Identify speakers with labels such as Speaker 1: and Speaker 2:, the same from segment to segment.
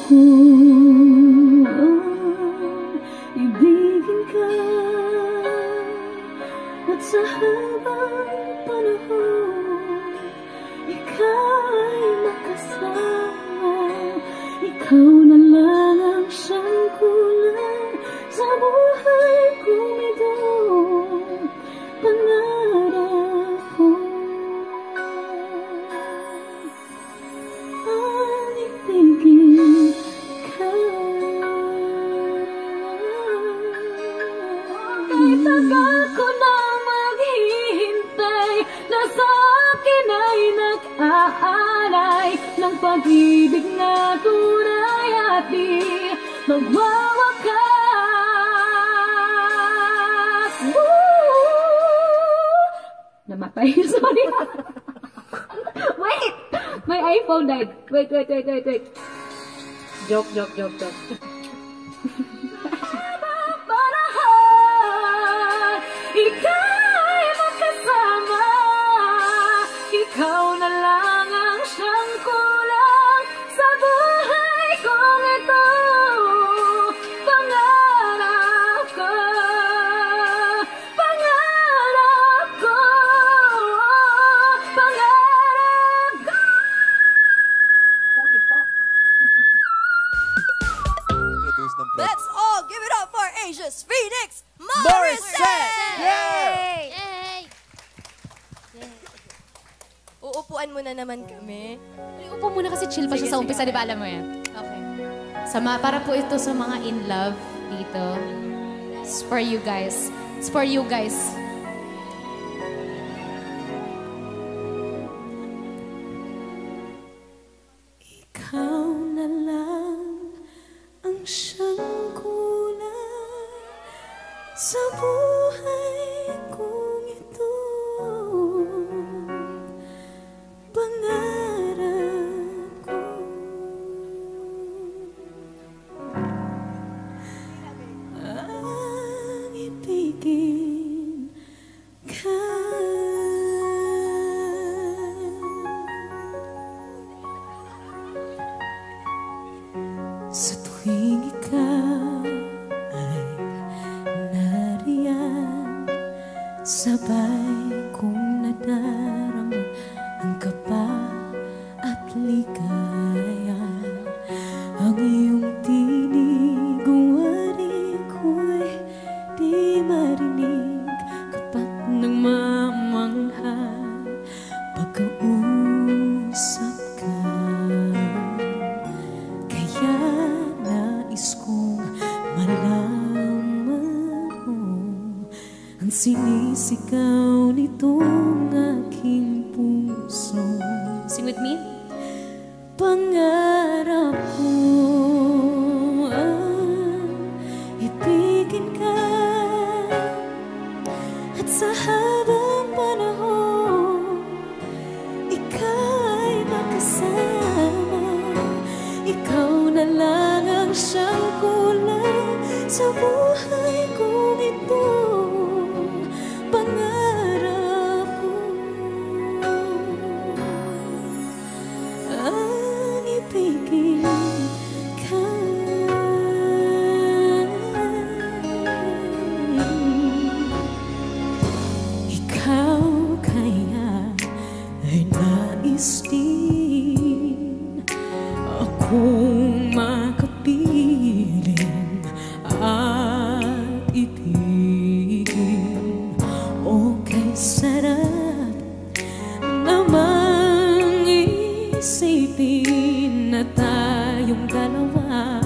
Speaker 1: kung ibigin ka at sa habang panahon ikaw ay makasama. Ikaw na lang ang siyang kulang sa buhay kong ito. Pangarap ko ang ibigin ka. Kahit tagal ko na maghihintay, na sa akin ay nag-aalay ng pag-ibig na tunay at di magwawakas. Namatay. Sorry. Wait! My iPhone died. Wait. Joke. Parahan, ikaw ay makasama. Ikaw na lang ang siyang kulang sa buhay kong ito. Pangarap ko, pangarap ko, pangarap ko.
Speaker 2: Holy fuck.
Speaker 3: Let's all give it up for Asia's Phoenix,
Speaker 2: Morissette!
Speaker 3: Morissette!
Speaker 2: Yeah!
Speaker 4: Yay!
Speaker 3: Uupuan mo na naman kami.
Speaker 4: Upo muna kasi chill pa siya sa umpisa, di ba alam mo yan? Okay. Para po ito sa mga in love dito. It's for you guys. It's for you guys.
Speaker 1: Ikaw na lang ang siyang kulang sa buhay kong ito. Pangarap ko ang ibigin ka. Sa tuwing ikaw ay nariyan, sabay kong nadarama ang kaba at ligaya. Ang iyong tinig, wari ko'y di marinig kapat nagmamangha pagkausap ka. Kaya nais kong malaman mo ang sinisigaw nitong aking puso.
Speaker 4: Sing with me.
Speaker 1: Pangarap ko ang ibigin ka at sa habang panahon ikaw ay makasama. Ikaw na lang ang siyang kulang sa buhay kong ito. Pangarap ko ang ibigin ka. Ikaw kaya ay nais din akong makapiling at ibigin. O kay sarap namang isipin na tayong dalawa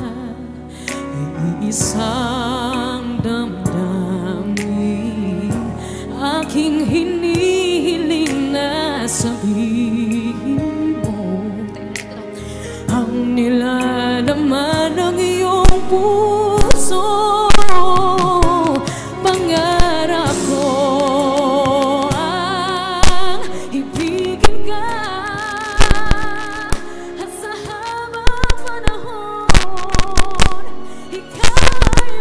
Speaker 1: iisang damdamin. Aking hinihiling na sabihin mo ang nilalaman ng iyong puso. Pangarap ko ang ibigin ka at sa habang panahon ikaw ay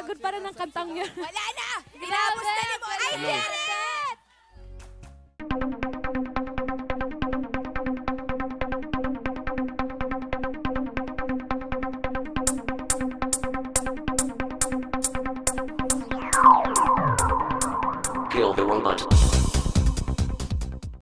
Speaker 1: Napakapagod para ng kantang yun.
Speaker 3: Wala na! Tinapos na ni mo! I did it!
Speaker 5: Kill the robot.